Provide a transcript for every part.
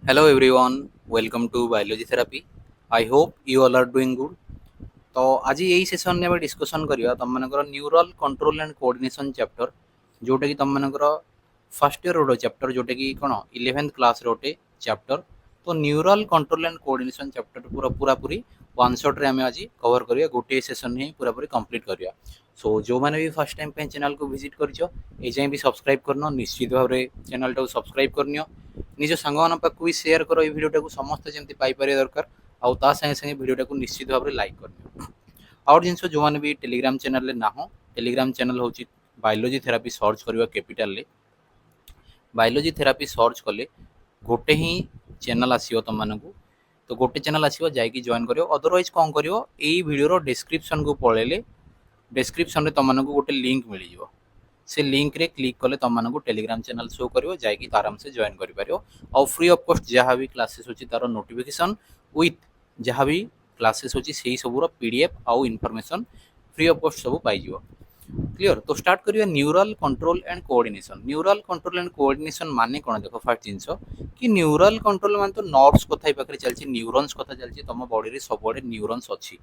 Hello everyone, welcome to Biology Therapy. I hope you all are doing good. तो आज यही session में discussion करिया तुम मनकर neural control and coordination chapter जोटा कि तुम मनकर फर्स्ट ईयर रोड चैप्टर जोटा कि कोन 11th क्लास रोटे चैप्टर तो neural control and coordination chapter पूरा पूरा पूरी वन शॉट रे हमें आज कवर करिया गोटे सेशन ही पूरा पूरी कंप्लीट करिया। सो जो माने भी फर्स्ट टाइम पे चैनल को विजिट करछो ए जाय भी सब्सक्राइब करनो निश्चित भाव रे चैनल को सब्सक्राइब करनियो निज सांगमान पाक भी शेयर करो ए वीडियो को समस्त जेमती पाई पारे दरकार आउ ता संगे संगे वीडियो को निश्चित भाव रे लाइक करनियो। आउट जिनस जो मैंने भी टेलीग्राम चैनल ना हो टेलीग्राम चैनल हूँ बायोलॉजी थेरापी सर्च करवा कैपिटल बायोलॉजी थेरापी सर्च कले गोटे ही चैनल आसीओ तुम मानक तो गोटे चैनल आसीओ जाइए जॉइन करियो अदरवाइज कौन करियो एई वीडियो डिस्क्रिप्शन को पळेले डिस्क्रिप्शन रे तुम मानक गोटे लिंक मिल जिवो से लिंक रे क्लिक कले तुम मानक टेलीग्राम चैनल शो करियो जाइए आराम से जॉइन करि पारियो और फ्री ऑफ कॉस्ट जहाँ भी क्लासेस होची तार नोटिफिकेशन विथ जहाँ भी क्लासेस होची सेही सबूर पीडीएफ आउ इनफॉरमेशन फ्री ऑफ कॉस्ट सब पाई जिवो। क्लियर तो स्टार्ट करिया neural control and coordination. Neural control and coordination माने कोन देखो फर्स्ट जिंस कि न्यूरल कंट्रोल मान तो नर्व्स कथा पाखरे चलची न्यूरॉन्स कथा चलची तुम बॉडी रे सब बड़े न्यूरॉन्स अछि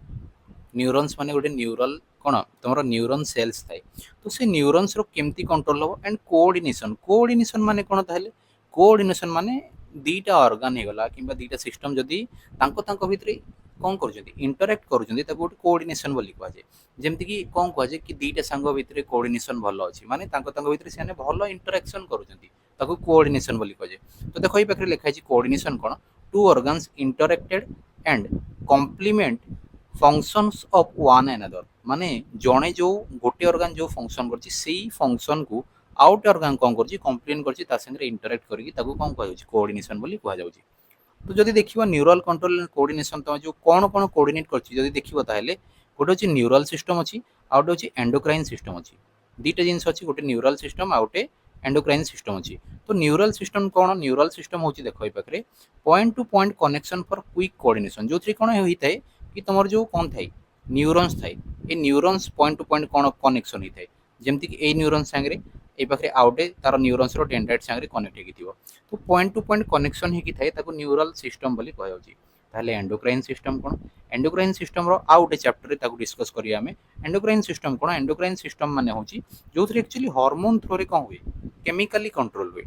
न्यूरॉन्स माने गोटे न्यूरल कोन तुमरो न्यूरॉन सेल्स थाए तो से न्यूरॉन्स रो केमती कंट्रोल हो एंड कोऑर्डिनेशन कोऑर्डिनेशन माने कोन ताहले कोऑर्डिनेशन माने दीटा ऑर्गन हे गला किबा दीटा सिस्टम जदी तांको तांको भितरे कौन करुँच इंटराक्ट करुँच गोटे कोऑर्डिनेशन बोली कहुए जमती कि कौन कहुए कि दीटा सांग भितर कोऑर्डिनेशन भल अच्छी माने भितर से भल इंटराक्शन करुँच कोऑर्डिनेशन बोली कहुए। तो देखो ये पाखे लिखाई कोऑर्डिनेशन कौन two organs interacted and complement functions of one another माने जड़े जो गोटे ऑर्गन जो फंक्शन कर फंक्शन को आउट ऑर्गन कौन कर कम्प्लीमेंट कर इंटराक्ट करके कौन कह कोऑर्डिनेशन बोली कहुए। तो जदि देखिए न्यूरल कंट्रोल एंड कोऑर्डिनेशन तुम जो कौन कौन कोऑर्डिनेट कर देखिए ताहले गोटे अच्छी न्यूरल सिस्टम अच्छी आउटे अच्छी एंडोक्राइन सिस्टम अच्छी दीटा जिन अच्छी गोटे न्यूरल सिस्टम आउटे एंडोक्राइन सिस्टम अच्छी। तो न्यूरल सिस्टम कौन न्यूरल सिस्टम हूँ देख पाखे point two point connection for quick coordination जो कौन होता है कि तुम जो कौन थाए न्यूरॉन्स थाए ये न्यूरॉन्स पॉइंट टू पॉइंट कौन कनेक्शन होता है जमती कि ए न्यूरॉन सांगे ये पाखे आउटे तार न्यूरॉन्स रो डेंड्राइट सांगे कनेक्ट होगी तो पॉइंट टू पॉइंट कनेक्शन होगी थाए न्यूरल सिस्टम बोली कह ताहले एंडोक्राइन सिस्टम कौन एंडोक्राइन सिस्टम रो आ गोटे चैप्टर रे डिस्कस करिया हमें एंडोक्राइन सिस्टम कौन एंडोक्राइन सिस्टम माने होची जो एक्चुअली हार्मोन थ्रू रे कौन हुए केमिकली कंट्रोल हुए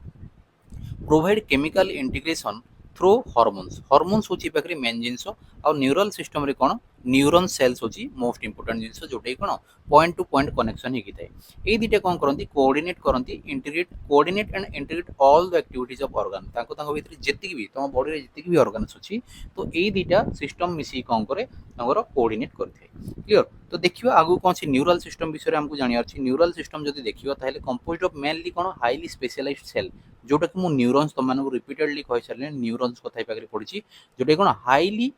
provide chemical integration through hormones hormones होची पाखरे मेन जिंस और न्यूरल सिस्टम रे कौन न्यूरॉन सेल्स होची मोस्ट इंपोर्टेंट जिंस जोटे कौन पॉइंट टू पॉइंट कनेक्शन होगी थाए ये दुटा कौन करती कोऑर्डिनेट करती integrate coordinate and integrate all the activities of organ भितर जेतिक भी तुम बॉडी रे जेतिक भी ऑर्गन्स अच्छी तो ये दुटा सिस्टम मिसी कौन करे कोऑर्डिनेट करथे। क्लियर तो देखिए आगु कौन सी न्यूरल सिस्टम विषय हमको जानियार अछि न्यूरल सिस्टम जदि देखियो ताहले कंपोज्ड ऑफ मेनली कौन हाईली स्पेशलाइज्ड सेल जोटा कि मु न्यूरॉन्स तुम मानक रिपीटेडली कहि सारले न्यूरॉन्स कथा पाखरे पड़ी जोटा कौन highly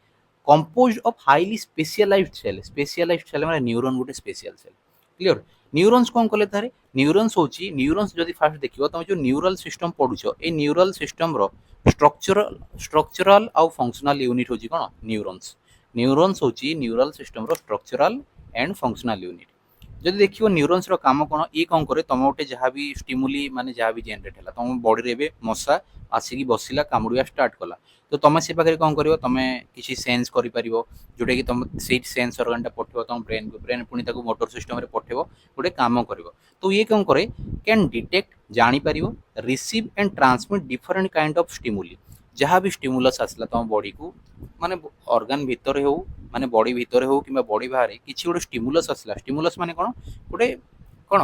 composed of highly specialized cell माने न्यूरॉन गोटे स्पेशल सेल। क्लियर न्यूरॉन्स कौन कले तारे न्यूरॉन्स होची न्यूरॉन्स जदि फास्ट देखियो तुम जो न्यूरल सिस्टम पढुछो ए न्यूरल सिस्टम रो स्ट्रक्चरल आउ फंक्शनल यूनिट होची कौन न्यूरॉन्स न्यूरॉन्स होची न्यूरल सिस्टम रो स्ट्रक्चरल एंड फंक्शनल यूनिट। जदि देखियो न्यूरॉन्स रो काम कौन ये कौन करे तुम गोटे जहाँ भी स्टिमुली माने जहाँ भी जेनरेट है तुम बॉडी रे मशा आसिकी बसिला कामुड़िया स्टार्ट कला तो तुम से पाखे कौन कर तुम किसी सेन्स कर जोटा कि तुम से सेन्स ऑर्गन पठेब तुम ब्रेन को ब्रेन पुणी मोटर सिस्टम पठेब गोटे काम कर तो ये कौन करे कैन डिटेक्ट जापर receive and transmit different kind of stimuli जहाँ भी स्टिमुलस आसला तुम बॉडी को माने ऑर्गन भितर हो माने बॉडी भितर हो कि बॉडी बाहर किसी गोटे स्टिमुलस आसला स्टिमुलस माने कौन गोटे कौन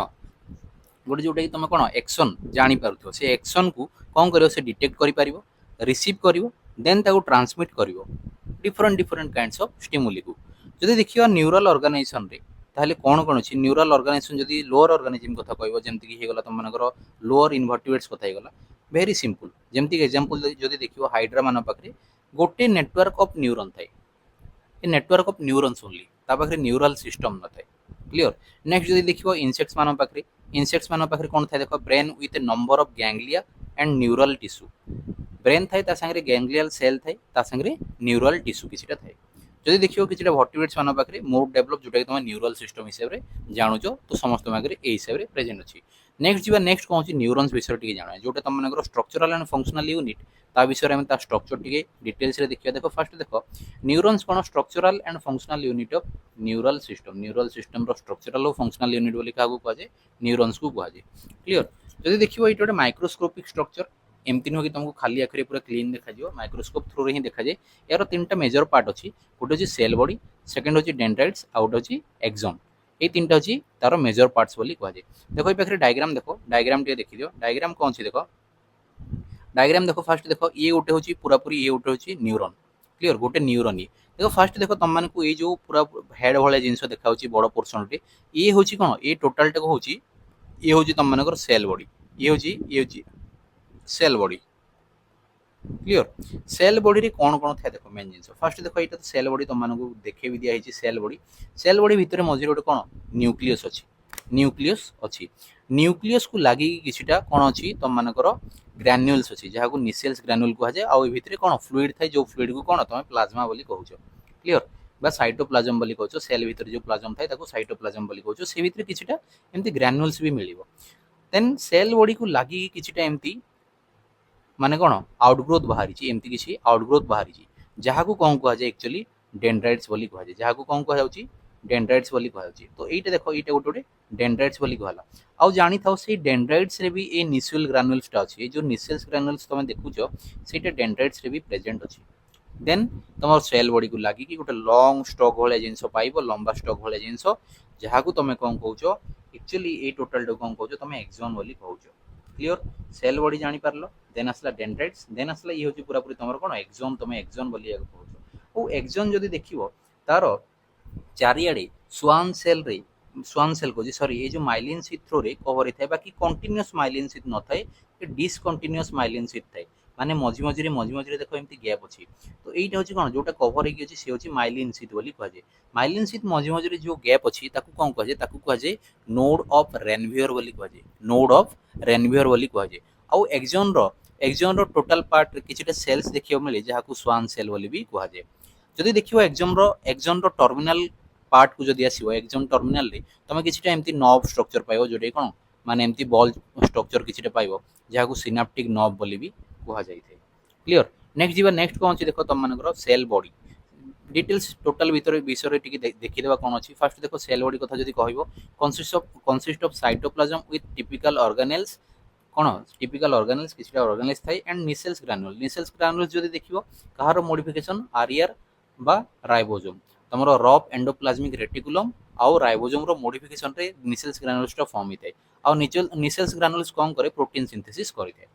गोटे जोटा कि तुम कौन एक्शन जापर से एक्शन को कौन कर डिटेक्ट कर रिसीव कर देन ताको ट्रांसमिट कर different different kinds of stimuli को। जदि देखिए न्यूरल ऑर्गेनाइजेशन रे ताहले कौन कौन अच्छी न्यूरल ऑर्गेनाइजेशन जदि लोअर ऑर्गेनिज्म कथा कहबो जेमति कि हेगला तुम मानकर लोअर इन्वर्टिब्रेट्स कथा हेगला वेरी सिंपल जेमति कि एग्जांपल जदि देखियो हाइड्रा मान पाखरे गोटे नेटवर्क ऑफ न्यूरॉन थाए a network of neurons only ता पाखरे न्यूरल सिस्टम न थाए। क्लियर नेक्स्ट जदि देखियो इंसेक्ट्स मान पाखरे कौन थाए देखो brain with A number of ganglia and neural tissue brain थाए ता संगे गैंग्लियल सेल थाए ता संगे न्यूरल टिश्यू किछिटा थाए। जदि देखियो किछिटा वर्टिब्रेट्स मान पाखरे मोर डेवलप जोटा कि तुम न्यूरल सिस्टम हिसाब रे जानुचो तो समस्त मागरे ए हिसाब रे प्रेजेंट अछि। नेक्स्ट जीवा नेक्स्ट कौन सी न्यूरॉन्स विषय टिके जाना जोटा तुम मानकर स्ट्रक्चरल एंड फंक्शनल यूनिट ता विषय में ता स्ट्रक्चर टिके डिटेल्स रे देखिया देखो फर्स्ट देखो न्यूरॉन्स कोन structural and functional unit of neural system रो स्ट्रक्चरल और फंक्शनल यूनिट बोली कागु कहे न्यूरॉन्स को कहे क्लियर जदि देखिबो एटा गोटे माइक्रोस्कोपिक स्ट्रक्चर एमती नुह कि तुमको खाली आखिरी पूरा क्लीन देखा माइक्रोस्कोप थ्रू रे ही देखा जाए यार तीनटा मेजर पार्ट अच्छी गोटे हूँ सेल बॉडी सेकेंड हूँ डेंड्राइट्स आउ गोटे हूँ एक्सॉन ये तीनटा हूँ तार मेजर पार्ट्स बोली कहुए देखो ये पाखे डायग्राम देखो डायग्राम टे देखी दियो डायग्राम कौन सी देखो डायग्राम देखो फास्ट देखो ये गोटे हूँ पूरा पूरी ये गोटे हूँ न्यूरॉन क्लियर गोटे न्यूरॉन ये देखो फास्ट देखो तुम मानक ये जो पूरा हेड भाया जिनस देखा बड़ पोर्सन टे ये हूँ कौन ये टोटाल टाक हूँ ये हूँ तुम मानकर सेल बॉडी ये हूँ cell body clear cell body रे कौन कौन था देखो मेन जिनस फास्ट देखो ये तो सेल बॉडी तुम मानक देखे भी दिखाई सेल बॉडी भितर मझे गोटे कौन न्यूक्लियस अच्छी न्यूक्लियस को लगी किछिटा कौन अच्छी तुम मानकर ग्रान्युल्स अच्छी जहाँ को निसेल्स ग्रान्युल कहुए आउ भितर कौन फ्लूइड थाए जो फ्लूइड को कौन तुम प्लाज्मा बोली कहूच क्लियर बा साइटोप्लाज्म बोली कहूच सेल भितर जो प्लाज्म थाए ताको साइटोप्लाज्म बोली कहूच से भितर किछिटा एमती ग्रान्युल्स भी मिलिबो देन सेल बॉडी को लगी किछिटा एमती माने कौन आउटग्रोथ बाहरी एमती किसी आउटग्रोथ बाहरी जहाँ को कौन कहुए एक्चुअली डेंड्राइट्स बोली कहुए जहाँ को कौन कहुए डेंड्राइट्स बोली कहुए तो ये देखो ये गोटे गोटे डेंड्राइट्स बोली कहला आउ जानी था से डेंड्राइट्स रे भी ए निसेल ग्रानुल्सटा अच्छी जो निसेल्स ग्रानुल्स तुम देखुच से डेंड्राइट्स रे भी प्रेजेंट अच्छी देन तुम सेल बॉडी को लगी कि गोटे लंग स्टॉक भाया जिनस पाइब लंबा स्टॉक भाया जिनस जहाँ को तुम कौन कौच एक्चुअली ये टोटाल कौन कौच तुम एक्सॉन बोली कहूच क्लियर सेल बॉडी जानी पारलो देन आसला डेंड्राइट्स देन आसला ये हूँ पूरा पूरी तुम कौन एक्सॉन तुम एक्सॉन बोली कहूच और एक्सॉन जदि देखिबो तार चारिआडे स्वान सेल को सॉरी ये जो माइलिन शीट थ्रो रे कवर होता है बाकी कंटिन्यूअस माइलिन शीट न थाए डिसकंटिन्यूअस माइलिन शीट थाए माने मझी मझी देखो एमती गैप अच्छी तो ये हूँ कौन जोटा कवर होगी सी हूँ माइलिन शीट बोली कहुए माइलिन शीट मझी जो गैप अच्छी कौन कहुए नोड ऑफ रेनवियर बोली कहुए नोड ऑफ रेनवियर बोली कहुए आउ एक्सॉन रो टोटल पार्ट किछिटा सेल्स देखियो मिले जहाँ को स्वान सेल बोली भी कहुए जदि देखियो एक्सॉन रो टर्मिनल पार्ट को जदि आसीबो एक्सॉन टर्मिनल रे तुम किछिटा एमती नर्व स्ट्रक्चर पाइबो जोटे कौन माने एमती बॉल स्ट्रक्चर किछिटा पाइबो जहाँ को सिनाप्टिक नर्व बोली भी कहा जाए क्लियर नेक्स्ट जीवा नेक्स्ट कौन अच्छी देखो तुम मानकर सेल बॉडी डिटेल्स टोटाल भीतर विषय देखीदेवा कौन अच्छी फास्ट देखो सेल बॉडी कथा जदि कहबो consist of cytoplasm with typical organelles कौन टिपिकल ऑर्गेनेल्स किछटा ऑर्गेनेल्स थाए एंड निसेल्स ग्रानुल्स जदि देखिबो कहार मॉडिफिकेशन आरईआर बा राइबोसोम तमरो रफ एंडोप्लाज्मिक रेटिकुलम आउ राइबोसोम रो मॉडिफिकेशन रे निसेल्स ग्रानुल्स टा फॉर्म होता है आउ निसेल्स ग्रानुल्स कौन करे प्रोटीन सिंथेसिस करते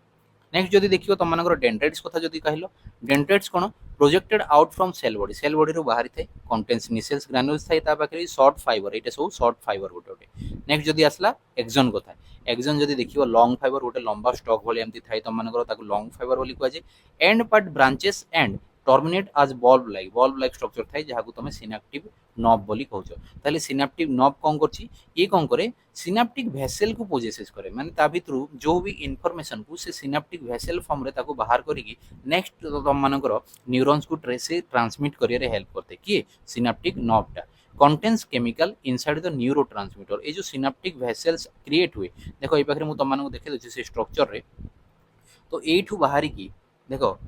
नेक्स्ट जदि देखियो तुम मानकर डेंड्राइट्स कथा जदि कहलो डेंड्राइट्स कौन projected out from cell body रो बाहरी थाए कंटेन्स निसेल्स ग्रानुल्स थाए ता पाखरे शॉर्ट फाइबर एटा सब शॉर्ट फाइबर गोटे नेक्स्ट जदि आसला एक्सॉन कथा एक्सॉन जदि देखियो लॉन्ग फाइबर गोटे लंबा स्टॉक भली एमती थाए तुम मानकर ताको लॉन्ग फाइबर बोली कहुए end part branches and terminate as bulb like structure थाए जहाँ को तुम सिनाप्टिक नब बोली कहूच ताले सिनाप्टिक नब कौन करछि ये कौन करे सिनाप्टिक भेसेल को पोजेसेस करे माने ता भितरु जो भी इनफॉरमेशन को से सिनाप्टिक भेसेल फॉर्म रे ताको बाहर करिकी नेक्स्ट तुम मानकर न्यूरॉन्स को ट्रेसे ट्रांसमिट करियर हेल्प करते किए सिनाप्टिक नबटा contains chemical inside the neurotransmitter ये जो सिनाप्टिक भेसेल्स क्रिएट हुए देखो ये पाखे तुम मानक देखे देछि से स्ट्रक्चर रे तो एठू बाहरी की देखो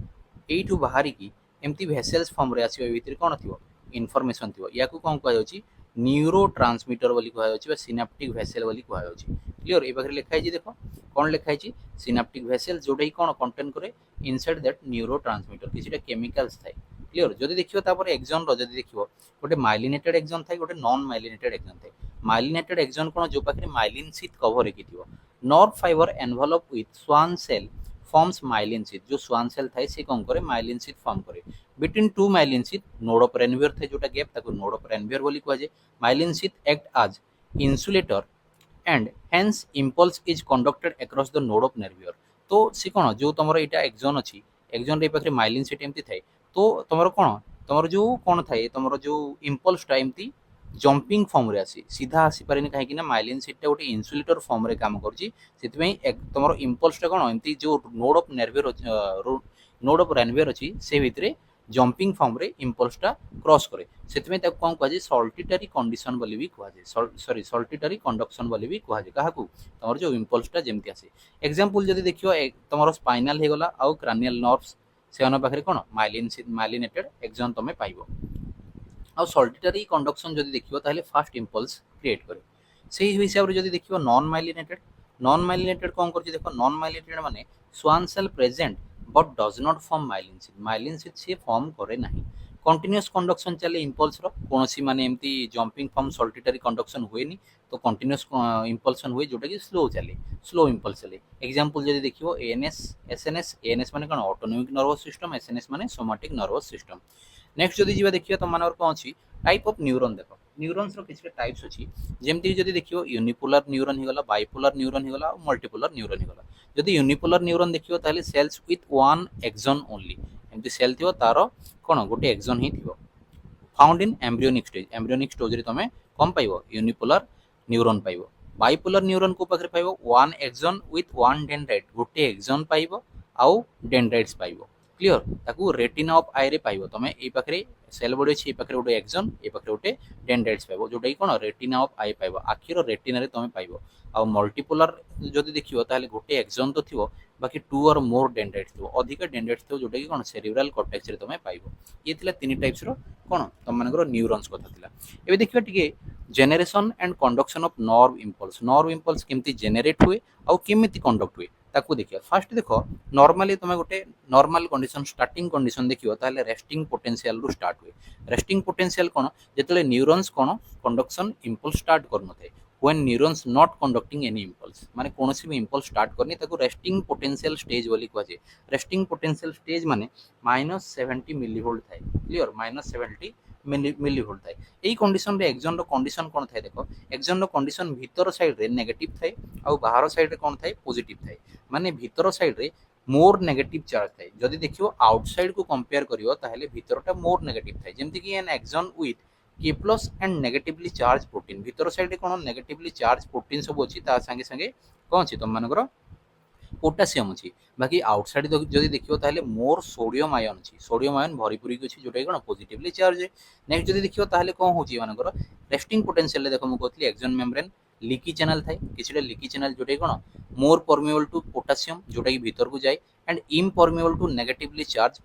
एठू बाहरी की एमती भेसेल्स फॉर्म रे आसीबो भितर कोन थिवो इनफॉरमेशन थिवो या को कोन कहै अछि न्यूरो ट्रांसमीटर बोली कहै अछि बा सिनाप्टिक भेसेल बोली कहै अछि क्लियर ए पाखरे लिखा है देखो कौन लिखा है सिनाप्टिक भेसेल जोटा ही कौन कंटेन करे इनसाइड दैट न्यूरो ट्रांसमीटर किसी केमिकल्स थाए क्लियर जदि देखियो तापर एक्सॉन रो जदि देखियो गोटे माइलिनेटेड एक्सॉन थाए गोटे नॉन माइलिनेटेड एक्सॉन थाए माइलिनेटेड एक्सॉन कोन जो पाखरे माइलिन शीथ कवर हेकी थिवो nerve fibre envelope with Schwann cell forms myelin sheath जो स्वान सेल थाए से कौन करे माइलिन शीथ फॉर्म करे between two myelin sheath node of Ranvier थाए जोटा गैप ताको नोड ऑफ रेनवियर बोली कहै myelin sheath act as insulator and hence impulse is conducted across the node of Ranvier तो सी कौन जो तुम यहाँ एक्सॉन अच्छी एक्सॉन पाखे माइलिन शीथ एमती थाए तो तुम कौन तुम जो कौन थाए तुम जो इम्पल्सटा एमती जंपिंग फॉर्म रे आसी सीधा आसी पारे कहीं माइलिन शीटा गोटे इन्सुलेटर फॉर्म रे काम करछि तुम इम्पल्सटा कौन एमती जो नोड ऑफ रेनवियर अच्छी से भितर जंपिंग फॉर्म रे इम्पल्सटा क्रॉस करे सेतमे ताको कोन कहै सल्टिटरी कंडीशन बोली भी कहै सॉरी सल्टिटरी कंडक्शन बोली भी कहै काहाकू तमर जो इम्पल्सटा जेमति आसे एग्जांपल जदी देखियो तमर स्पाइनल हे गला आउ क्रानियल नर्व्स से अन पाखरे कोन माइलिनेटेड एक्सन तमे पाइबो आउ सल्टिटरी कंडक्शन जदी देखियो ताहले फास्ट इम्पल्स क्रिएट करे सेही हिसाब रे जदी देखियो नॉन माइलिनेटेड कोन करछि देखो नॉन माइलिनेटेड माने Schwann cell present but does not form myelin sheath से फॉर्म करे नाही कंटीन्यूअस कंडक्शन चले इम्पल्स रो कोनोसी माने एम्ति जंपिंग फॉर्म सल्टिटरी कंडक्शन हुएनी तो कंटीन्यूअस इम्पल्सन हुए जोटा कि स्लो चले स्लो इम्पल्स चले एग्जांपल जदी देखियो एएनएस एसएनएस एएनएस माने कोन ऑटोनोमिक नर्वस सिस्टम एसएनएस माने सोमैटिक नर्वस सिस्टम नेक्स्ट जदी जीवा देखियो तो मानर कोन अछि टाइप ऑफ न्यूरॉन देखो न्यूरॉन्स रो किछ टाइप्स अछि जेमति जदी देखियो यूनिपोलर न्यूरॉन हे गला बाइपोलर न्यूरॉन हे गला मल्टीपोलर न्यूरॉन हे गला जदी यूनिपोलर न्यूरॉन देखियो ताले sales with one action only एमती सेल थियो तारो कोन गोटे एक्सन ही थियो फाउंड इन एम्ब्रियोनिक स्टेज रे तमे कम पाइबो यूनिपोलर न्यूरॉन पाइबो बाइपोलर न्यूरॉन को पाखरे पाइबो one axon with one dendrite गोटे एक्सन पाइबो आउ डेंड्राइट्स पाइबो क्लियर ताकू रेटिना ऑफ आई रे पाइबो तमे ए पाखरे सेल बॉडी अछि ए पाखरे गोटे एक्सन ए पाखरे गोटे डेंड्राइट्स पाइबो जोटा कि कोन रेटिना ऑफ आई पाइबो आखिरो रेटिना रे तमे पाइबो आ मल्टीपोलर जदी देखियो ताले गोटे एक्सन तो थिवो बाकी टू और मोर डेंड्राइट्स थिवो अधिक डेंड्राइट्स थिवो जोटा कि कोन सेरिब्रल कॉर्टेक्स रे तमे पाइबो ये थिला तीन टाइप्स रो कोन तम मानकर न्यूरॉन्स कथा थिला एबे देखियो टिके generation and conduction of nerve impulse केमती जेनरेट हुए आउ केमती कंडक्ट हुए ताकू देखियो फर्स्ट देखो नॉर्मली तमे गोटे नॉर्मल कंडीशन स्टार्टिंग कंडीशन देखियो ताले रेस्टिंग पोटेंशियल रु स्टार्ट हुए रेस्टिंग पोटेंशियल कोन जेतले न्यूरॉन्स कोन कंडक्शन इम्पल्स स्टार्ट करनथे when neurons not conducting any impulse माने कोनोसी भी इम्पल्स स्टार्ट करनी ताको रेस्टिंग पोटेंशियल स्टेज बोली कहजे रेस्टिंग पोटेंशियल स्टेज माने -70 मिलीवोल्ट थाए क्लियर -70 मिलीवोल्ट थाए एई कंडीशन रे एक्सन रो कंडीशन कोन थाए देखो एक्सन रो कंडीशन भीतर साइड रे नेगेटिव थाए आ बाहर साइड रे कोन थाए पॉजिटिव थाए माने भीतर साइड रे मोर नेगेटिव चार्ज थाए जदी देखियो आउटसाइड को कंपेयर करियो ताहले भीतरटा मोर नेगेटिव थाए जेमति कि एन एक्सन विथ के plus and negatively charged protein भीतर साइड कोन नेगेटिवली चार्ज प्रोटीन सब अछि ता संगे संगे कोन अछि तुम मानकर पोटासियम अछि बाकी आउटसाइड जदी देखियो ताहले मोर सोडियम आयन अछि सोडियम आयन भरीपुरी के अछि जोटा कोन पॉजिटिवली चार्ज नेक्स्ट जदी देखियो ताहले कोन होछि मानकर रेस्टिंग पोटेंशियल देखो मु कहतली एक्सन मेम्ब्रेन लीकी चैनल थाए किछटा लीकी चैनल जोटा कोन मोर परमिएबल टू पोटासियम जोटा कि भीतर को जाय and impermeable to negatively charged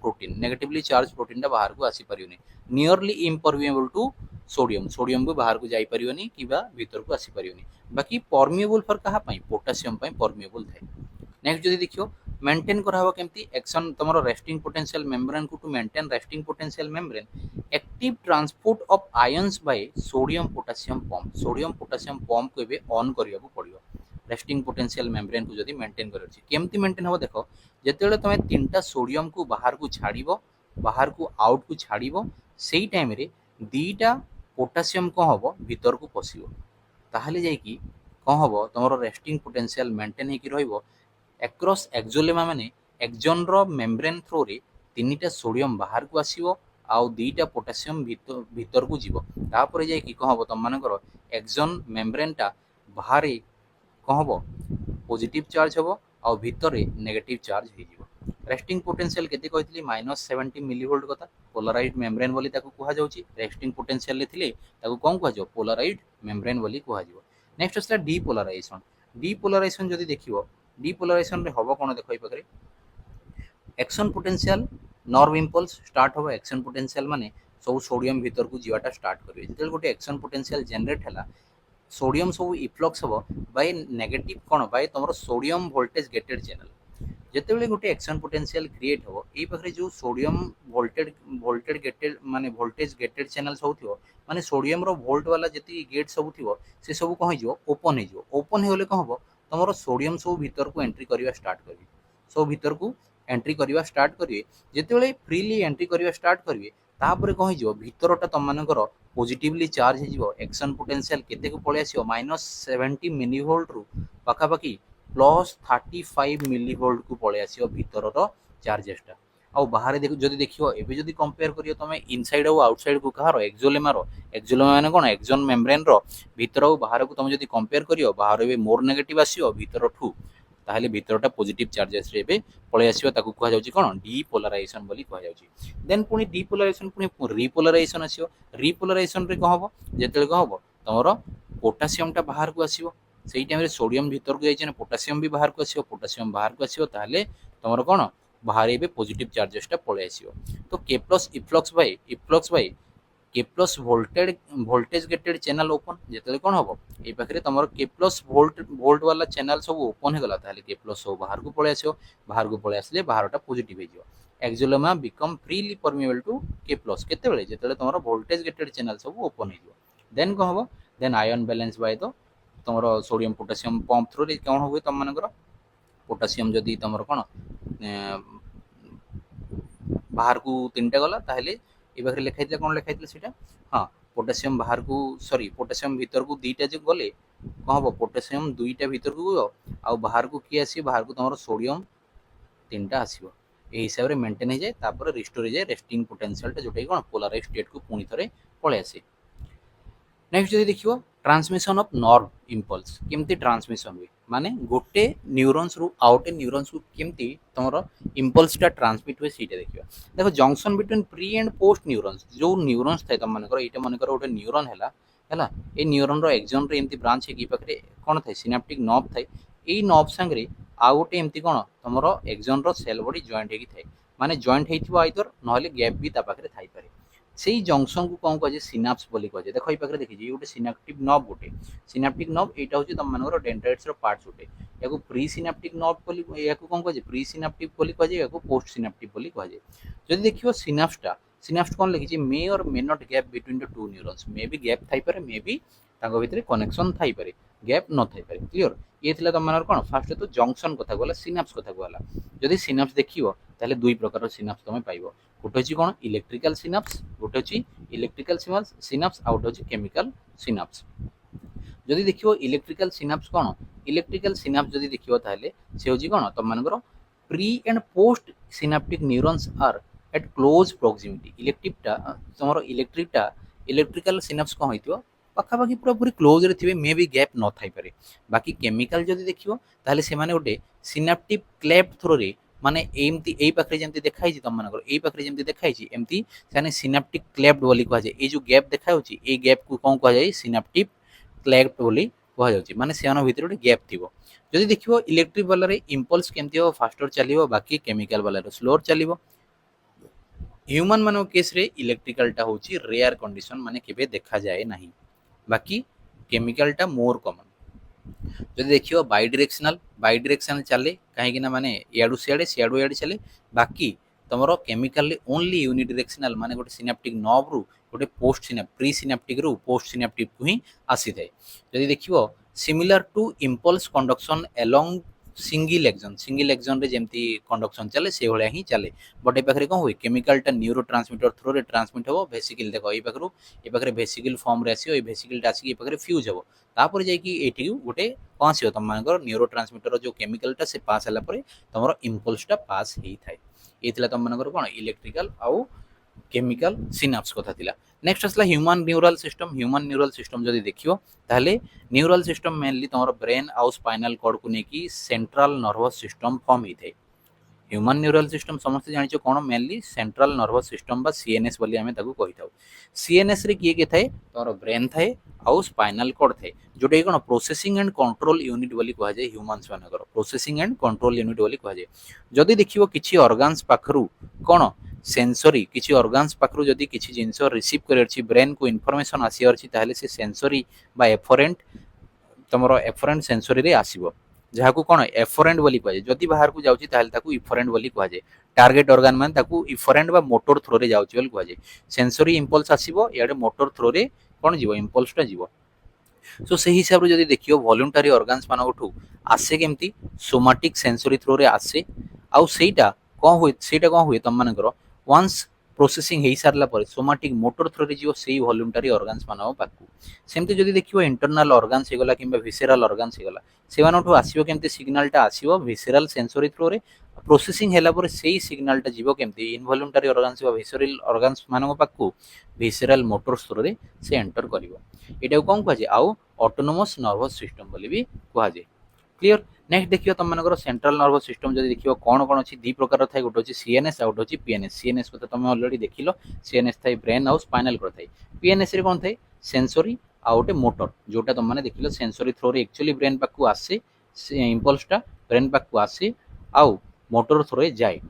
protein टा बाहर को आसी परियोनी नियरली इम्परमिएबल टू सोडियम भी बाहर को जाई परियोनी किबा भीतर को आसी परियोनी बाकी परमिएबल फॉर कहा पई पोटासियम पई परमिएबल थाए नेक्स्ट जदी देखियो मेंटेन करहबो केमती एक्शन तमरो रेस्टिंग पोटेंशियल मेम्ब्रेन को to maintain resting potential membrane active transport of ions by sodium potassium pump को एबे ऑन करिया को पड़ियो रेस्टिंग पोटेंशियल मेम्ब्रेन को जदी मेंटेन करछि केमती मेंटेन हो देखो जेतेले तमे तीनटा सोडियम को बाहर को छाड़िबो बाहर को आउट को छाड़िबो सेही टाइम रे दीटा पोटासियम को हबो भीतर को पसिबो ताहले जाय कि को हबो तमरो रेस्टिंग पोटेंशियल मेंटेन हे कि रहइबो एक्रॉस एक्सोलेमा माने एक्सन रो मेम्ब्रेन थ्रू रे तीनटा सोडियम बाहर को आसीबो आउ दीटा पोटासियम भीतर को जीवो तापरे जाय कि को हबो तम मानकर एक्सन मेम्ब्रेन टा बाहर कौन हम पॉजिटिव चार्ज हम आउ भितर नेगेटिव चार्ज हो रेस्टिंग पोटेंशियल केते कहतली -70 मिलीवोल्ट कथा पोलराइड मेम्ब्रेन बोली ताको कहा जाउची रेस्टिंग पोटेंशियल ले थिले ताको कोन कहा जाउ पोलराइड मेम्ब्रेन बोली कहा जाउ नेक्स्ट असला डीपोलराइजेशन जदी देखिवो डीपोलराइजेशन रे हबो कोन देखै पकरे action potential nerve impulse start हो एक्शन पोटेंशियल माने सब सोडियम भीतर को जीवाटा स्टार्ट करिवे जेतेल गोटे एक्शन पोटेंशियल जनरेट हला सोडियम सब इफ्लक्स हम बाय नेगेटिव कौन बाय तुम सोडियम वोल्टेज गेटेड चैनल जिते गोटे एक्शन पोटेंशियल क्रिएट हो ये पाखे जो सोडियम वोल्टेज गेटेड माने वोल्टेज गेटेड चैनल सब थी माने सोडियम रो वोल्ट वाला जी गेट सब थी से सब कौन हो ओपन होगले कौन हम तुम सोडियम सब भीतर को एंट्री करवा स्टार्ट करेंगे सब भीतर को एंट्री करवा स्टार्ट करेंगे जिते फ्रीली एंट्री करवा स्टार्ट करेंगे तापर कौन हो भीतरटा तुम मानकर पॉजिटिवली चार्ज हो एक्शन पोटेंशियल केते को पळे आसीओ -70 मिलीवोल्ट रु पाखापाखि +35 मिलीवोल्ट को पळे आसीओ भीतर रो चार्जेसटा आ बाहर देखो जदी देखियो एबे जदी कंपेयर करियो तमे इनसाइड और आउटसाइड को कहारो एक्सोलेमा माने कोन एक्सन मेम्ब्रेन रो भीतर और बाहर को तमे जदी कंपेयर करियो बाहर एबे मोर नेगेटिव आसीओ भीतर ठू ताहले भितरटा पॉजिटिव चार्जेस रे बे पळे आसीबो ताकू कहै जाउची कोन डीपोलराइजेशन बोली कहै जाउची देन पुनी डीपोलराइजेशन पुनी रिपोलराइजेशन आसीबो रिपोलराइजेशन रे कहबो जेतेले कहबो तमरो पोटेशियम टा बाहर को आसीबो सेही टाइम रे सोडियम भीतर को जाइछ ना पोटेशियम भी बाहर को आसीबो पोटेशियम बाहर को आसीबो ताहले तमरो कोन बाहर एबे पॉजिटिव चार्जेस टा पळे आसीबो तो K plus efflux by K plus voltage gated channel open जेतेले कोन हबो ए पाखरे तमरो के प्लस वोल्ट वाला चैनल सब ओपन हे गला ताहले के प्लस सब बाहर को पळे आसले बाहरटा पॉजिटिव हे जिवो axolemma become freely permeable to K plus केते बेले जेतेले तमरो वोल्टेज गेटेड चैनल सब ओपन हे जिवो देन को हबो देन आयन बैलेंस बाय तो तमरो सोडियम पोटेशियम पंप थ्रू रे कोन होबे तम मानकर पोटेशियम जदी तमरो कोन बाहर को तीनटा गला ताहले ए पाखरे लिखाइतले कोन लिखाइतले सेटा हां पोटेशियम बाहर को सॉरी पोटेशियम भीतर को दुईटा जे गले कहबो पोटेशियम दुईटा भीतर को गयो आ बाहर को की आसी बाहर को तमरो सोडियम तीनटा आसीबो ए हिसाब रे मेंटेन हे जाय तापर रिस्टोर हे जाय रेस्टिंग पोटेंशियल टा जोटा कोन पोलराइज स्टेट को पुनी थरे पळे आसी नेक्स्ट जदि देखिबो ट्रांसमिशन ऑफ नर्व इंपल्स केमती ट्रांसमिशन हुए माने गोटे न्यूरॉन्स रु आउटे न्यूरॉन्स रु केमती तमरो इंपल्स टा ट्रांसमिट हुए सीटा देखिबा देखो junction between pre and post neurons जो न्यूरॉन्स थाय तम मानकर एटा मानकर गोटे न्यूरॉन हैला ए न्यूरॉन रो एक्सॉन रे एमती ब्रांच है की पाखरे कोन थाय सिनेप्टिक नर्व थाय ए नर्व संगरे आ गोटे एमती कोन तमरो एक्सॉन रो सेल बॉडी जॉइंट हेकी थाय माने जॉइंट हेइथिबो आइदर नहले गैप भी ता पाखरे थाई पारे सेही जंक्शन को कोन कहे सिनाप्स बोली कहे देखो ए पाखरे देखि जे गोटे सिनेप्टिक नर्व एटा होची तम मानकर डेंड्राइट्स रो पार्ट्स गोटे याको प्री सिनेप्टिक नर्व बोली याको कोन कहे प्री सिनेप्टिक बोली कहे याको पोस्ट सिनेप्टिक बोली कहे जदि देखियो सिनाप्स कोन लिखि जे मे और may not gap between the two neurons may be gap थाई पारे मे बी ताको भितरे कनेक्शन थाई पारे गैप न थाई पारे क्लियर ये थिला तम मानकर कोन फर्स्ट तो जंक्शन कथा गला सिनाप्स कथा गला जदि सिनाप्स देखियो ताले दुई प्रकार सिनाप्स तमे पाइबो गोटे होची कोन इलेक्ट्रिकल सिनाप्स गोटे होची इलेक्ट्रिकल सिनाप्स आउट होची केमिकल सिनाप्स जदि देखियो इलेक्ट्रिकल सिनाप्स कोन इलेक्ट्रिकल सिनाप्स जदि देखियो ताले से होची कोन तम मानकर pre and post synaptic neurons are at close proximity electrical synapse कोन होइतियो पाखा पाखी पूरा पूरी क्लोज रे थिबे मे बी गैप न थाई पारे बाकी केमिकल जदि देखियो ताले से माने गोटे सिनेप्टिक क्लेफ्ट थ्रू रे माने एमती एई पाखरे जेमती देखाई छि तम मानकर एई पाखरे जेमती देखाई छि एमती साने सिनेप्टिक क्लेफ्ट बोली कहा जाय ए जो गैप देखाय होछि ए गैप को कोन कहा जाय सिनेप्टिक क्लेफ्ट बोली कहा जाउछि माने सेनो भितर गोटे गैप थिबो जदि देखियो इलेक्ट्रिक वाला रे इंपल्स केमती हो फास्टर चलिबो बाकी केमिकल वाला रे स्लोर चलिबो ह्यूमन मानो केस रे इलेक्ट्रिकल टा होछि रेयर कंडीशन माने केबे देखा जाय नाही बाकी केमिकल टा मोर कॉमन जदि देखियो बाई डायरेक्शनल चले कहीं ना माने याडू सियाडू याडे चले बाकी तमरो केमिकल ओनली यूनिडायरेक्शनल माने गोटे सिनेप्टिक नर्व रु गोटे प्री सिनेप्टिक रु पोस्ट सिनेप्टिक को ही आसी थाए जदि देखियो similar to impulse conduction along single axon रे जेमती कंडक्शन चले से भलिया ही चले बट ए पाखरे कोन होय केमिकल टा न्यूरो ट्रांसमीटर थ्रू रे ट्रांसमिट होबो वेसिकल देखो ए पाखरे वेसिकल फॉर्म रे आसीयो ए वेसिकल टा आसी ए पाखरे फ्यूज होबो तापर जाय कि एठी गोटे कोन आसीयो तम मानकर न्यूरो ट्रांसमीटर जो केमिकल टा से पास हला परे तमरो इंपल्स टा पास हेई थाए एथिला तम मानकर कोन इलेक्ट्रिकल आउ केमिकल सिनाप्स कथा थिला नेक्स्ट असला ह्यूमन न्यूरल सिस्टम जदि देखियो ताले न्यूरल सिस्टम मेनली तमरो ब्रेन आउ स्पाइनल कॉर्ड को नेकी सेंट्रल नर्वस सिस्टम फॉर्म ही थे ह्यूमन न्यूरल सिस्टम समस्त जानिछो कोन मेनली सेंट्रल नर्वस सिस्टम बा सीएनएस बोली हमें ताकू कहि थाउ सीएनएस रे किए के थाए तमरो ब्रेन थाए आउ स्पाइनल कॉर्ड थाए जोटे कोन प्रोसेसिंग एंड कंट्रोल यूनिट बोली कहा जाय ह्यूमन्स मानकर प्रोसेसिंग एंड कंट्रोल यूनिट बोली कहा जाय जदि देखियो किछि ऑर्गन्स पाखरु कोन सेंसरी किछि ऑर्गन्स पाखरु जदि किछि जिंस रिसीव करछि ब्रेन को इन्फॉर्मेशन आसी अछि ताहले से सेंसरी बा एफरेंट तमरो एफरेंट सेंसरी रे आसीबो जहा को कोन एफरेंट बोली कहा जाय जदि बाहर को जाउछि ताहले ताकू इफरेंट बोली कहा जाय टारगेट ऑर्गन मान ताकू इफरेंट बा मोटर थ्रू रे जाउछि बोली कहा जाय सेंसरी इंपल्स आसीबो याडे मोटर थ्रू रे कोन जीवो इंपल्स टा जीवो सो से हिसाब रे जदि देखियो वॉलंटरी ऑर्गन्स मानकठू आसे केमती सोमाटिक सेंसरी थ्रू रे आसे आउ सेटा कोन हुए तम मानकर वंस प्रोसेसिंग हेई सारला पर सोमाटिक मोटर थ्रू रे जीवो सेही वॉलंटरी ऑर्गन्स मानव पाकू सेमते जदि देखियो इंटरनल ऑर्गन्स हेगला किंबा विसेरल ऑर्गन्स हेगला सेमानठू आसीबो केमती सिग्नल टा आसीबो विसेरल सेंसरी थ्रू रे प्रोसेसिंग हेला पर सेही सिग्नल टा जीवो केमती इनवॉलंटरी ऑर्गन्स बा विसेरल ऑर्गन्स मानव पाकू विसेरल मोटर थ्रू रे से एंटर करिवो एटा कोन कह जे आउ ऑटोनोमस नर्वस सिस्टम बोली भी कह जे क्लियर। नेक्स्ट देखियो तुम मानकर सेंट्रल नर्वस सिस्टम जदि देखियो कौन कौन अच्छी दी प्रकार थाए गोटे सीएनएस आ गोटे पीएनएस। सीएनएस को तुम ऑलरेडी देखिलो, सीएनएस थाए ब्रेन आउ स्पाइनल कॉर्ड थाए। पीएनएस रे कौन थाए सेंसरी आ गोटे मोटर, जोटा तुम माने देखिलो सेंसरी थ्रो रे एक्चुअली ब्रेन पाक को आसे, से इंपल्सटा ब्रेन पाक को आसे आउ मोटर थ्रो रे जाए।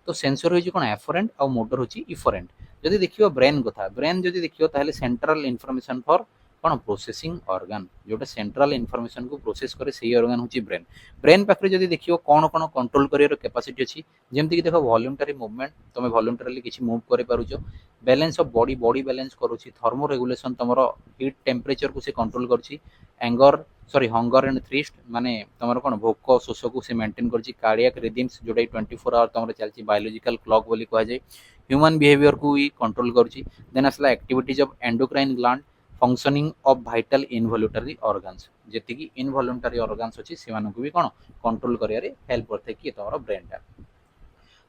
तो सेंसर होची कोन एफरेंट आ मोटर होची इफरेंट। जदि देखियो ब्रेन कथा, ब्रेन जदि देखियो ताहले सेंट्रल इन्फॉर्मेशन फॉर कौन प्रोसेसिंग ऑर्गन, जोटा सेंट्रल इन्फॉर्मेशन को प्रोसेस करे सही ऑर्गन होची ब्रेन। ब्रेन पाखरे जदि देखियो कौन कौन कंट्रोल करियर कैपेसिटी अछि, जेमति कि देखो वॉलंटरी मूवमेंट, तुम वॉलंटरली किछि मूव करे पारुछो, balance of body, body balance करूछि, थर्मो रेगुलेशन तुमरो हीट टेम्परेचर को से कंट्रोल करूछि, anger sorry hunger and thirst माने तुमरो कोन भोक शोष को से मेंटेन करूछि, कार्डियक रिदम्स जोटा 24 आवर तुमरो चलछि बायोलॉजिकल क्लॉक बोली कहा जाय, ह्यूमन बिहेवियर को ही कंट्रोल करूछि। देन असला activities of endocrine gland, functioning of vital involutory organs, जेति की इनवॉल्यूटरी ऑर्गन्स अछि सेमान को भी कोन कंट्रोल करियारे हेल्प करथे कि तमरो ब्रेन टा।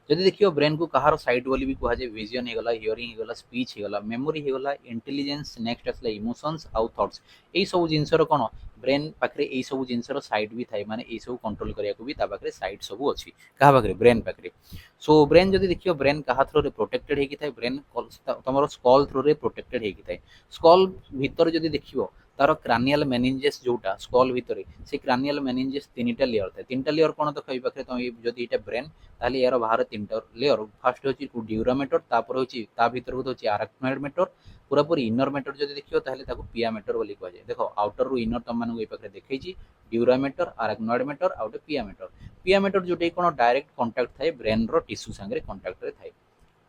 जदि देखियो ब्रेन को कहार साइड बोली भी कहा जाए, विजन हे गला, हियरिंग हे गला, स्पीच हे गला, मेमोरी हे गला, इंटेलिजेंस, नेक्स्ट असला इमोशंस आउ थॉट्स, एई सब जिंसर कोन ब्रेन पाखरे एई सब जिंसर साइड भी थाए, माने एई सब कंट्रोल करिया को भी ता पाखरे साइड सब अछि कहा पाखरे ब्रेन पाखरे। सो ब्रेन जदि देखियो ब्रेन कहा थ्रो रे प्रोटेक्टेड हे कि थाए, ब्रेन तमरो स्कल थ्रो रे प्रोटेक्टेड हे कि थाए। स्कल भीतर जदि देखियो तार क्रानियल मेनिंजेस जोटा स्कल भितरे, से क्रानियल मेनिंजेस तीनटा लेयर थाए। तीनटा लेयर कोन तो कहि पाखरे तुम जदि एटा ब्रेन ताहले यार बाहर तीनटा लेयर, फास्ट होची ड्यूरामेटर, तापर होची ता भीतर को होची आराक्नॉइड मैटर, पूरा पूरी इनर मैटर जदि देखियो ताहले ताको पिया मैटर बोली कहै जाय। देखो आउटर रु इनर तम मानको ए पाखरे देखैची ड्यूरामेटर, आराक्नॉइड मैटर आउटे पिया मैटर। पिया मैटर जोटे कोन डायरेक्ट कांटेक्ट थाए ब्रेन रो टिश्यू संगे कांटेक्ट रे थाए।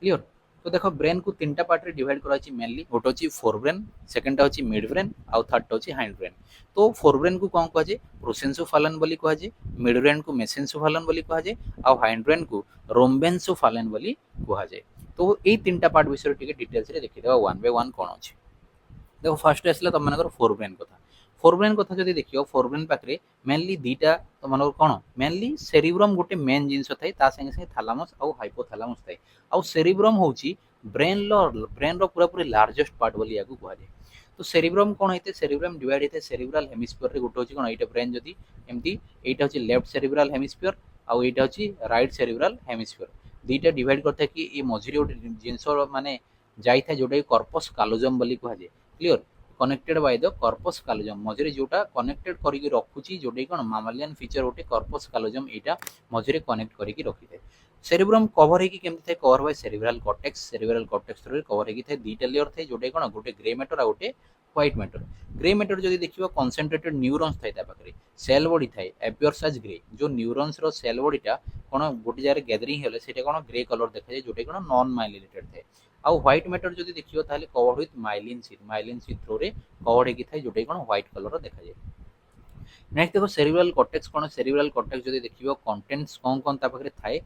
क्लियर। तो देखो ब्रेन को तीनटा पार्ट रे डिवाइड करा मेनली, गोटे होची फोर ब्रेन, सेकंड टा होची मिड ब्रेन आउ थर्ड टा होची हाइंड ब्रेन। तो फोर ब्रेन को कौन कहा जाए प्रोसेंसोफालन बोली कहा जाए, मिड ब्रेन को मेसेंसोफालन बोली कहा जाए, आउ हाइंड ब्रेन को रोम्बेन्सोफालन बोली कहा जाए। तो ये तीनटा पार्ट विषय टिके डिटेल्स रे देखि देबा वन बाय वन कोन अछि। देखो फास्ट आसला तुम मानकर फोर ब्रेन कथा। फोर ब्रेन कथा जदि देखियो, फोर ब्रेन पाखरे मेनली दीटा तुम मानकर कोन मेनली सेरिब्रम गोटे मेन जिंस थाए, ता संगे संगे थैलामस आउ हाइपोथैलामस थाए। आउ सेरिब्रम होची ब्रेन रो पूरा पूरी लार्जेस्ट पार्ट बोली याकू कहा जाए। तो सेरिब्रम कोन हेते, सेरिब्रम डिवाइड हेते सेरिब्रल हेमिस्फीयर रे गोटे होची कोन एटा ब्रेन जदि एमती एटा होची लेफ्ट सेरिब्रल हेमिस्फीयर आउ एटा होची राइट सेरिब्रल हेमिस्फीयर। दीटा डिवाइड करथे कि ए मझिरे गोटे जिंस माने जाई था जोटा कर्पस कालोजम बोली कहा जाए। Clear. Connected by the corpus callosum, मझिरे जोटा कनेक्टेड करिक रखुची जोटा कोन मामालियन फीचर गोटे कर्पस कालोजम एटा मझिरे कनेक्ट करिक रखि थाए। सेरिब्रम कवर हेकी केमति थाए, cover by cerebral cortex, cerebral cortex through cover हेकी थाए। दीटा लेयर थाए जोटा कोन गोटे ग्रे मैटर आ गोटे व्हाइट मैटर। ग्रे मैटर जदि देखिबो कॉन्सेंट्रेटेड न्यूरॉन्स थाए ता पाखरे, सेल बॉडी थाए एपियर्स एज ग्रे। जो न्यूरॉन्स रो सेल बॉडीटा कोन गोटे जारे गैदरिंग हेले सेटा कोन ग्रे कलर देखा जाय, जोटा कोन नॉन माइलिनेटेड थाए। आउ व्हाइट मैटर जदि देखियो ताहले covered with myelin sheath, myelin sheath through रे कवर्ड हेकी थाए जोटा कोन व्हाइट कलर देखा जाय। नेक्स्ट देखो सेरिब्रल कॉर्टेक्स कोन, सेरिब्रल कॉर्टेक्स जदि देखिबो कंटेंट्स कोन कोन ता पाखरे थाए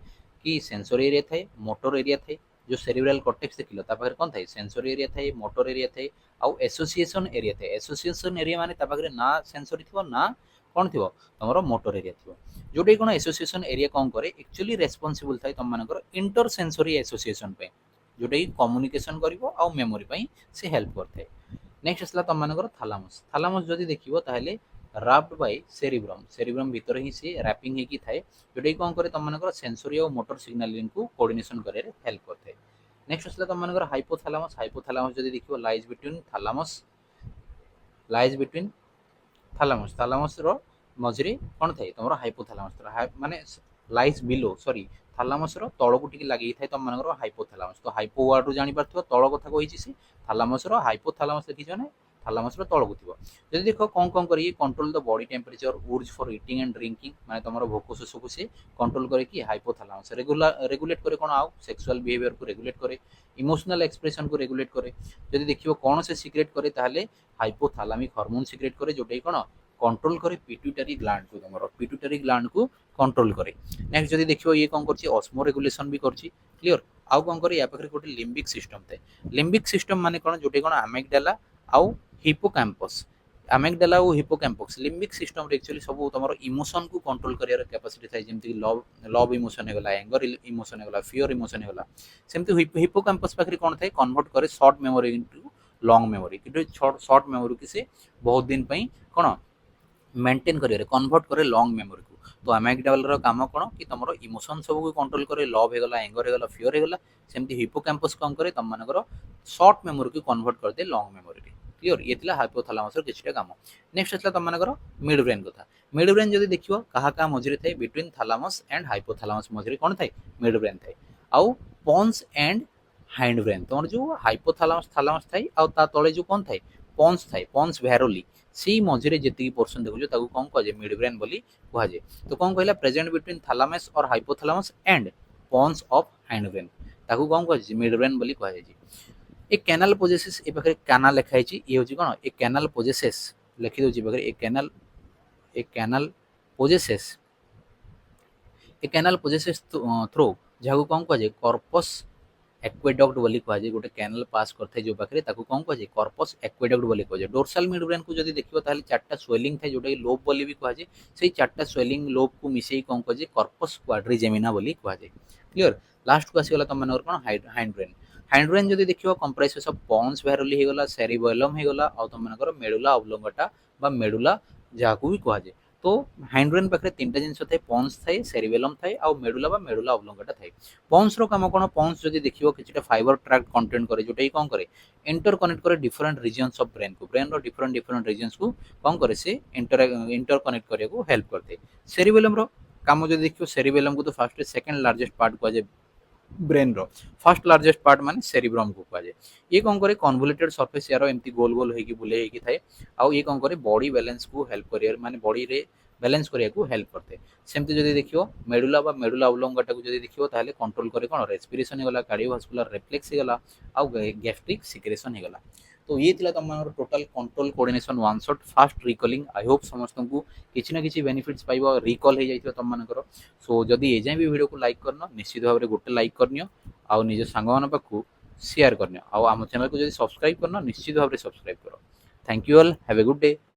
कि सेंसरी एरिया थाए, मोटर एरिया थाए। जो सेरिब्रल कॉर्टेक्स देखिलो ता पाखरे कोन थाए सेंसरी एरिया थाए, मोटर एरिया थाए आउ एसोसिएशन एरिया थाए। एसोसिएशन एरिया माने ता पाखरे ना सेंसरी थिबो ना कोन थिबो तमरो मोटर एरिया थिबो। जोटा कोन एसोसिएशन एरिया कोन करे एक्चुअली रेस्पोंसिबल थाए तम मानकर इंटर सेंसरी एसोसिएशन पे, जोटा कि कम्युनिकेशन करिवो आउ मेमोरी पई से हेल्प करथे। नेक्स्ट असला तम मानकर थैलामस। थैलामस जदि देखिबो ताहले राफ्ट बाय सेरिब्रम, सेरिब्रम भीतर ही से रैपिंग हेकी थाए, जोटा कोन करे तम मानकर सेंसरी और मोटर सिग्नलिंग को कोऑर्डिनेशन करे हेल्प करथे। नेक्स्ट असला तम मानकर हाइपोथैलामस। हाइपोथैलामस जदि देखिबो lies between thalamus, lies between thalamus, thalamus रो मझिरे कोन थाए तमरो हाइपोथैलामस माने लाइज बिलो सॉरी थैलामस रो तळ को टिके लागि थाए तम मानकर हाइपोथैलामस। तो हाइपो वर्ड जानि पारथो तळ कथा कहिछि से थैलामस रो हाइपोथैलामस देखि जने थैलामस रो तळ को थिबो। जदि देखो कोन कोन करी control the body temperature, Urja for eating and drinking माने तमरो भोक शोष को से कंट्रोल करे कि हाइपोथैलामस। रेगुलेट करे कोन आउ सेक्सुअल बिहेवियर को रेगुलेट करे, इमोशनल एक्सप्रेशन को रेगुलेट करे। जदि देखिबो कोन से सीक्रेट करे ताहले हाइपोथैलामिक हार्मोन सीक्रेट करे, जोटा कोन कंट्रोल करे पिट्यूटरी ग्लैंड को, तमरो पिट्यूटरी ग्लैंड को कंट्रोल करे। नेक्स्ट जदि देखिबो ये कोन करछि ऑस्मो रेगुलेशन भी करछि। क्लियर। आउ कोन करे या पाखरे गोटे लिम्बिक सिस्टम थाए। लिम्बिक सिस्टम माने कोन जोटे कोन अमिगडाला आउ हिप्पोकैम्पस, अमिगडाला और हिप्पोकैम्पस लिम्बिक सिस्टम रे एक्चुअली सब तमरो इमोशन को कंट्रोल करियर कैपेसिटी थाए, जेमति लव लव इमोशन हेगला, एंगर इमोशन हेगला, फियर इमोशन हेगला। सेमति हिप्पोकैम्पस पाखरे कोन थाए कन्वर्ट करे short memory into long memory, किंतु शॉर्ट मेमोरी की से बहुत दिन पई कोन मेंटेन करियर कन्वर्ट करे लॉन्ग मेमोरी को। तो अमिगडाला रो काम कोन कि तमरो इमोशन सब को कंट्रोल करे, लव हे गला, एंगर हे गला, फियर हे गला, सेमती हिप्पोकैम्पस काम करे तम मानकर शॉर्ट मेमोरी को कन्वर्ट कर दे लॉन्ग मेमोरी रे। क्लियर, ये थिला हाइपोथैलेमस रो किछटा काम। नेक्स्ट असला तम मानकर मिड ब्रेन कथा। मिड ब्रेन जदी देखियो कहा का मझरे थाए बिटवीन थैलेमस एंड हाइपोथैलेमस मझरे कोन थाए मिड ब्रेन थाए। आउ पोन्स एंड हाइंड ब्रेन तमर जो हाइपोथैलेमस थैलेमस थाए आउ ता तळे जो कोन थाए पोन्स थाए, पोन्स भैरोली सेई मझिरे जेतिकी पोर्शन देखुछ ताकू कौन कह मिड ब्रेन बोली कह जाए। तो कौन कहला प्रेजेंट बिटवीन थैलेमस और hypothalamus and pons of hind brain ताकू कौन कह मिड ब्रेन बोली कह जाए। ए कैनाल पोजेसेस ए पाखे कैनाल लिखाई ये हूँ कौन ए कैनाल पोजेसेस लिखि दूसरी पाखे ए कैनाल पोजेसेस ए कैनाल पोजेसेस थ्रो जहाँ कौन कह जाए कॉर्पस एक्वेडक्ट बोली कह जाए। गोटे कैनाल पास करते जो पाखे ताकू कौन कह जाए कॉर्पस एक्वेडक्ट बोली कह जाए। डोर्साल मिड ब्रेन को जब देखिए ताहले चारटा स्वेलिंग थे जोटा लोब बोली भी कह जाए। से चारटा स्वेलिंग लोब को मिसई कौन कह जाए कॉर्पस क्वाड्रिजेमिना बोली कह जाए। क्लियर, लास्ट को आसीगला तुम मानकर कौन हाइंड ब्रेन। हाइंड ब्रेन जब देखिए कंप्राइज ऑफ पोन्स भैरोली हो गला, सेरिबेलम हो गला और तुम मानकर मेडुला ऑब्लोंगेटा बा मेडुला जहाँ भी कह जाए। तो हाइंड ब्रेन पाखे तीनटा जिनस थाए पोन्स थाए, सेरिबेलम थाए आ मेडुला बा मेडुला ऑब्लोंगेटा थाए। पोन्स रो काम कोन पोन्स जदी देखियो किछटा फाइबर ट्रैक्ट कंटेंट करे जोटा कोन करे इंटर कनेक्ट करे डिफरेंट रीजन्स ऑफ ब्रेन को। ब्रेन रो डिफरेंट रीजन्स को कोन करे से इंटर कनेक्ट करे को हेल्प करते। सेरिबेलम रो काम जदी देखियो सेरिबेलम को तो फर्स्ट सेकंड लार्जेस्ट पार्ट को जे brain row first largest part माने सेरिब्रम को कह जाए। ये कौन करे कन्वोल्यूटेड सरफेस यार एमती गोल गोल होगी बुले होगी थाए। आउ ये कौन करे बॉडी बैलेंस को हेल्प करियर माने बॉडी रे बैलेंस करिया को हेल्प करते। सेमती जदी देखियो मेडुला बा मेडुला ऑब्लोंगेटा को जदी देखियो ताहले कंट्रोल करे कोन रेस्पिरेशन हे गला, कार्डियोवास्कुलर रिफ्लेक्स हे गला आउ गैस्ट्रिक सिक्रेशन हे गला। तो ये थिला तुम total control coordination one shot fast recalling. I hope समस्त को किसी ना किसी बेनिफिट्स पाइबो रिकॉल हो जाइथिबो तुम मानकर। सो जदि ए जाए भी वीडियो को लाइक करन निश्चित भाव में गोटे लाइक करनियो आउ निज सांग मान पाखु शेयर करनियो आउ आम चैनल को जदि सब्सक्राइब करन निश्चित भाव में सब्सक्राइब करो। Thank you all, have a good day.